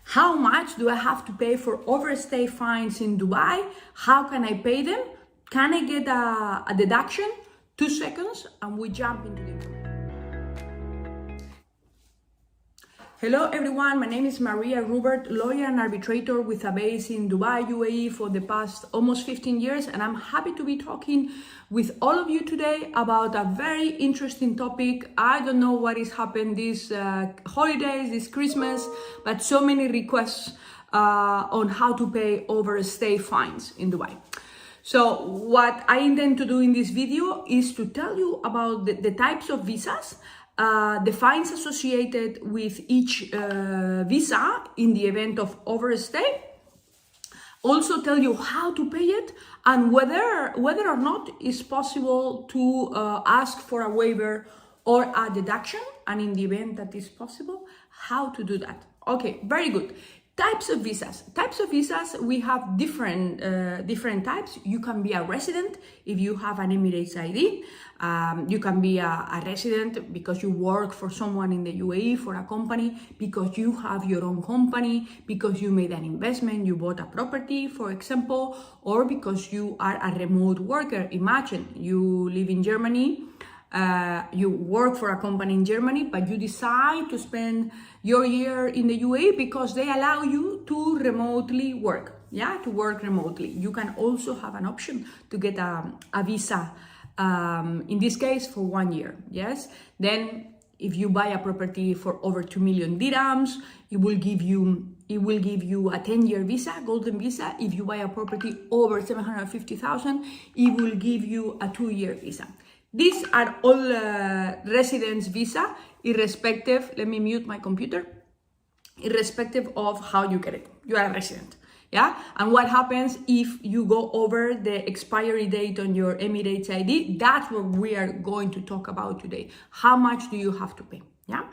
How much do I have to pay for overstay fines in Dubai? How can I pay them? Can I get a deduction? 2 seconds and we jump into the information. Hello everyone, my name is Maria Rubert, lawyer and arbitrator with a base in Dubai, UAE for the past almost 15 years, and I'm happy to be talking with all of you today about a very interesting topic. I don't know what is happening these holidays, this Christmas, but so many requests on how to pay overstay fines in Dubai. So what I intend to do in this video is to tell you about the types of visas, the fines associated with each visa in the event of overstay. Also tell you how to pay it and whether or not it's possible to ask for a waiver or a deduction, and in the event that is possible, how to do that. Okay, very good. Types of visas. Types of visas, we have different types. You can be a resident if you have an Emirates ID. You can be a resident because you work for someone in the UAE, for a company, because you have your own company, because you made an investment, you bought a property, for example, or because you are a remote worker. Imagine you live in Germany, you work for a company in Germany, but you decide to spend your year in the UAE because they allow you to remotely work, to work remotely. You can also have an option to get a visa, in this case for 1 year, yes? Then if you buy a property for over 2 million dirhams, it will give you a 10-year visa, golden visa. If you buy a property over 750,000, it will give you a 2-year visa. These are all residence visa, irrespective, let me mute my computer, irrespective of how you get it. You are a resident, yeah? And what happens if you go over the expiry date on your Emirates ID? That's what we are going to talk about today. How much do you have to pay, yeah?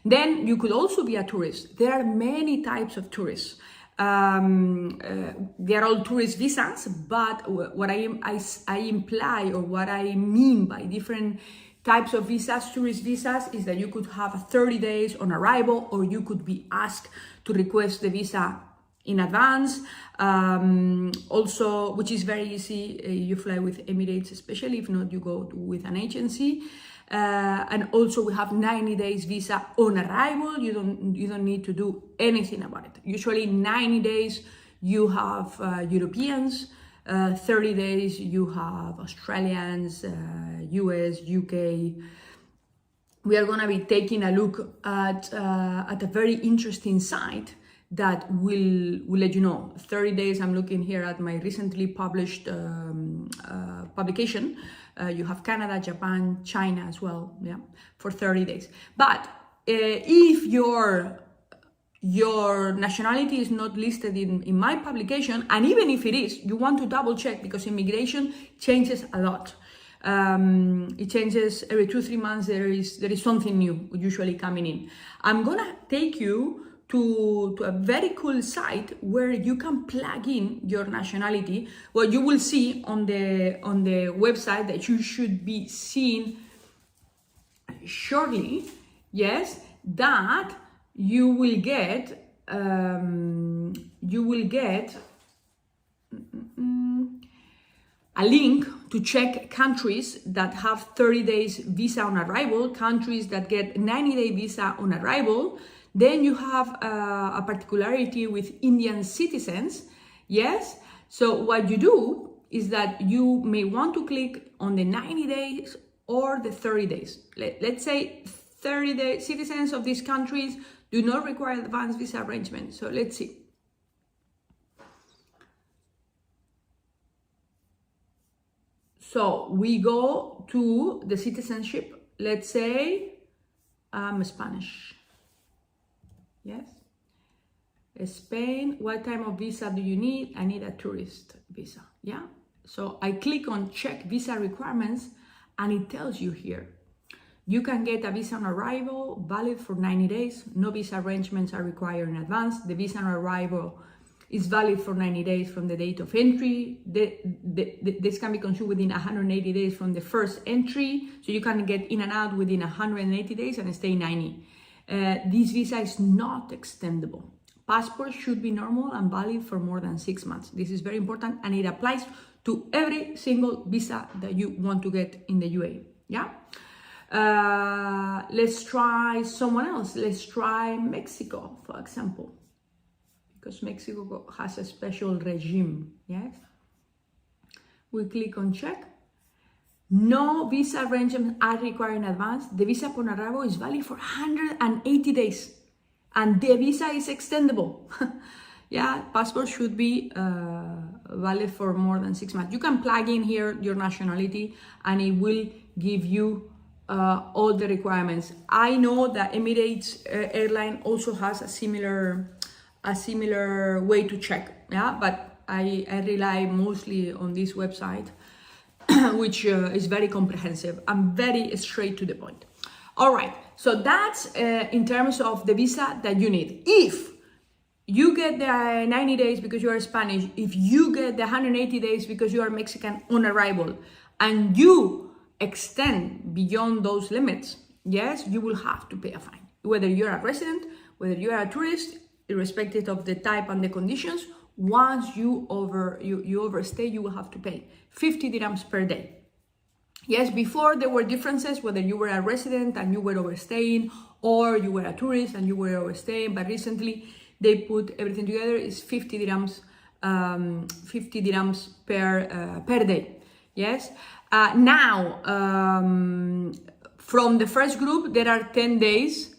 Then you could also be a tourist. There are many types of tourists. They are all tourist visas, but what I imply, or what I mean by different types of visas, tourist visas, is that you could have 30 days on arrival, or you could be asked to request the visa in advance. Also, which is very easy, you fly with Emirates, especially if not, you go with an agency. And also we have 90 days visa on arrival. You don't need to do anything about it. Usually 90 days you have Europeans, 30 days you have Australians, US, UK. We are going to be taking a look at a very interesting site that will let you know. 30 days, I'm looking here at my recently published publication. You have Canada, Japan, China as well, yeah, for 30 days. But if your nationality is not listed in my publication, and even if it is, you want to double check, because immigration changes a lot. It changes every 2-3 months. There is something new usually coming in. I'm gonna take you to a very cool site where you can plug in your nationality. What you will see on the website that you should be seeing shortly, yes, that you will get a link to check countries that have 30 days visa on arrival, countries that get 90-day visa on arrival. Then you have a particularity with Indian citizens, yes? So what you do is that you may want to click on the 90 days or the 30 days. Let's say 30 days, citizens of these countries do not require advanced visa arrangement. So let's see. So we go to the citizenship. Let's say I'm Spanish. Yes. Spain, what type of visa do you need? I need a tourist visa, yeah? So I click on check visa requirements, and it tells you here, you can get a visa on arrival, valid for 90 days. No visa arrangements are required in advance. The visa on arrival is valid for 90 days from the date of entry. This can be consumed within 180 days from the first entry. So you can get in and out within 180 days and stay 90. This visa is not extendable. Passport should be normal and valid for more than 6 months. This is very important, and it applies to every single visa that you want to get in the UAE. Yeah. Let's try someone else. Let's try Mexico, for example, because Mexico has a special regime. Yes. We click on check. No visa arrangements are required in advance. The visa upon arrival is valid for 180 days. And the visa is extendable. Yeah, passport should be valid for more than 6 months. You can plug in here your nationality and it will give you all the requirements. I know that Emirates airline also has a similar way to check. Yeah, but I rely mostly on this website, which is very comprehensive and very straight to the point. All right, so that's in terms of the visa that you need. If you get the 90 days because you are Spanish, if you get the 180 days because you are Mexican on arrival, and you extend beyond those limits, yes, you will have to pay a fine. Whether you're a resident, whether you are a tourist, irrespective of the type and the conditions, once you overstay, you will have to pay 50 dirhams per day. Yes, before there were differences whether you were a resident and you were overstaying, or you were a tourist and you were overstaying, but recently they put everything together. It's 50 dirhams, 50 dirhams per day. Yes. Now, from the first group, there are 10 days,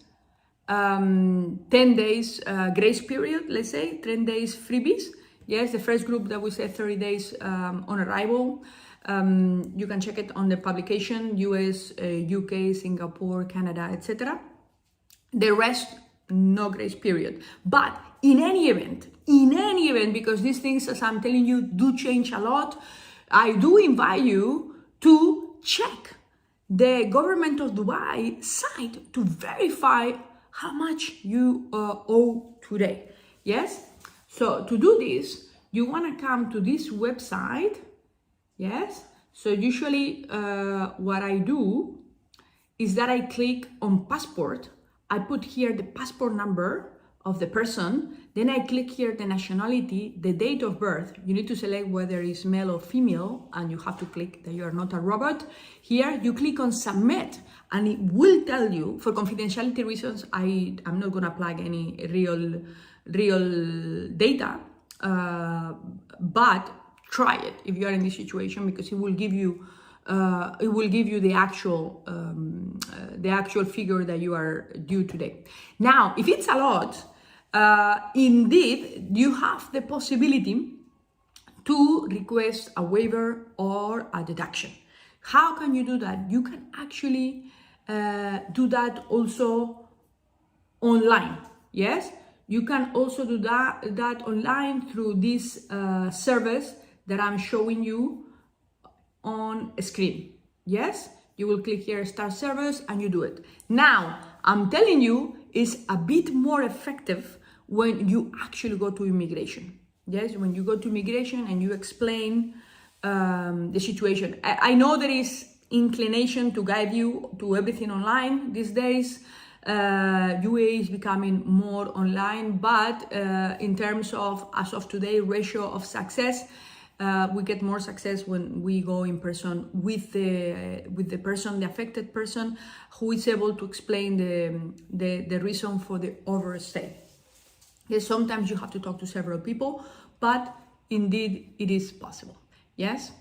10 days grace period. Let's say 10 days freebies. Yes, the first group that we said 30 days on arrival. You can check it on the publication, US, UK, Singapore, Canada, etc. The rest, no grace period. But in any event, because these things, as I'm telling you, do change a lot, I do invite you to check the government of Dubai site to verify how much you owe today. Yes? So to do this, you want to come to this website. Yes, so usually what I do is that I click on passport. I put here the passport number of the person. Then I click here the nationality, the date of birth. You need to select whether it's male or female, and you have to click that you are not a robot. Here you click on submit, and it will tell you, for confidentiality reasons, I'm not gonna plug any real data, but try it if you are in this situation, because it will give you the actual figure that you are due today. Now, if it's a lot, indeed you have the possibility to request a waiver or a deduction. How can you do that? You can actually do that also online. Yes, you can also do that online through this service that I'm showing you on screen. Yes, you will click here, start service, and you do it. Now, I'm telling you, it's a bit more effective when you actually go to immigration. Yes, when you go to immigration and you explain the situation. I know there is inclination to guide you to everything online these days. UAE is becoming more online, but in terms of, as of today, ratio of success, we get more success when we go in person with the person, the affected person, who is able to explain the reason for the overstay. Yes, sometimes you have to talk to several people, but indeed it is possible. Yes,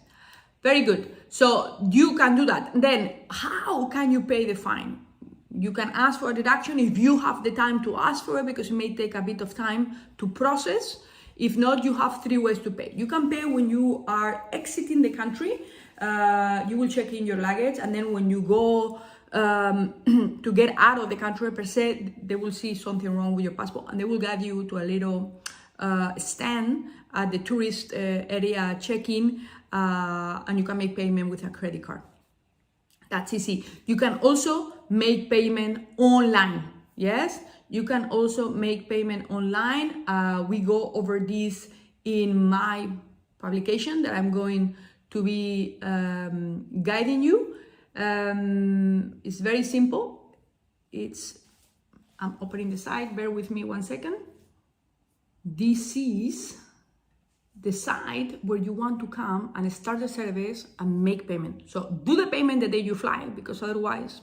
very good. So you can do that. Then how can you pay the fine? You can ask for a deduction if you have the time to ask for it, because it may take a bit of time to process. If not, you have 3 ways to pay. You can pay when you are exiting the country. You will check in your luggage, and then when you go to get out of the country per se, they will see something wrong with your passport, and they will guide you to a little stand at the tourist area check-in, and you can make payment with a credit card. That's easy. You can also make payment online. Yes, you can also make payment online. We go over this in my publication that I'm going to be guiding you. It's very simple. I'm opening the site. Bear with me 1 second. this is the site where you want to come and start the service and make payment. So do the payment the day you fly, because otherwise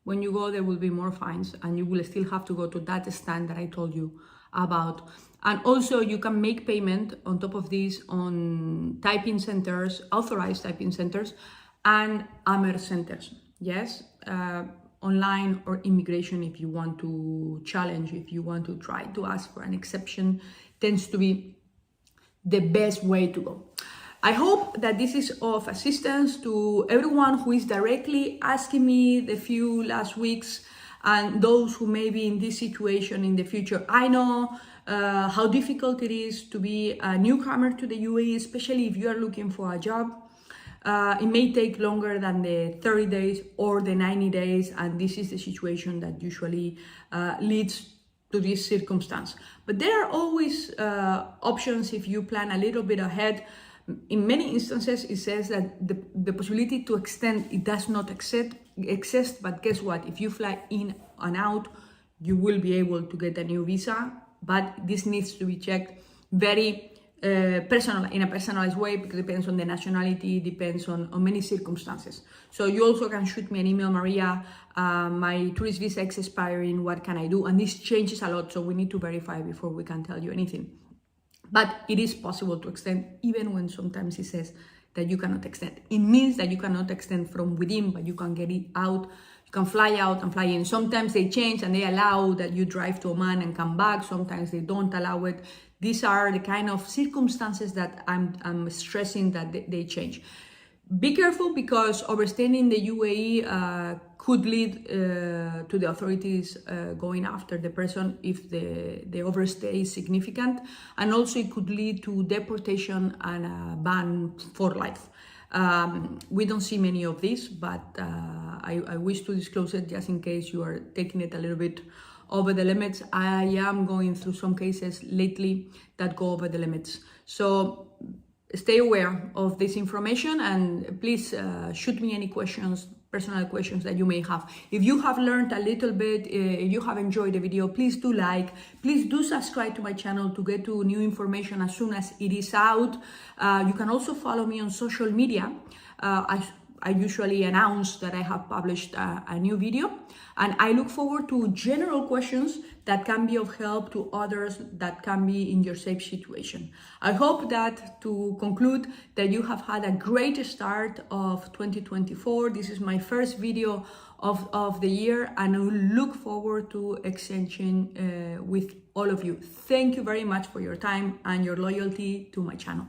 when you go there will be more fines and you will still have to go to that stand that I told you about. And also you can make payment on top of this on typing centers, authorized typing centers and AMER centers. Yes, online or immigration if you want to challenge, if you want to try to ask for an exception, tends to be the best way to go. I hope that this is of assistance to everyone who is directly asking me the few last weeks and those who may be in this situation in the future. I know how difficult it is to be a newcomer to the UAE, especially if you are looking for a job. It may take longer than the 30 days or the 90 days, and this is the situation that usually leads to this circumstance. But there are always options if you plan a little bit ahead. In many instances, it says that the possibility to extend, it does not exist, but guess what? If you fly in and out, you will be able to get a new visa, but this needs to be checked very in a personalized way, because it depends on the nationality, depends on many circumstances. So you also can shoot me an email, Maria, my tourist visa is expiring, what can I do? And this changes a lot, so we need to verify before we can tell you anything. But it is possible to extend, even when sometimes it says that you cannot extend. It means that you cannot extend from within, but you can get it out. You can fly out and fly in. Sometimes they change and they allow that you drive to Oman and come back. Sometimes they don't allow it. These are the kind of circumstances that I'm stressing that they change. Be careful, because overstaying in the UAE could lead to the authorities going after the person if the overstay is significant, and also it could lead to deportation and a ban for life. We don't see many of these, but I wish to disclose it just in case you are taking it a little bit over the limits. I am going through some cases lately that go over the limits. So stay aware of this information, and please shoot me any questions, personal questions that you may have. If you have learned a little bit, if you have enjoyed the video, please do like, please do subscribe to my channel to get to new information as soon as it is out. You can also follow me on social media. I usually announce that I have published a new video, and I look forward to general questions that can be of help to others that can be in your same situation. I hope that, to conclude, that you have had a great start of 2024. This is my first video of the year, and I look forward to exchanging with all of you. Thank you very much for your time and your loyalty to my channel.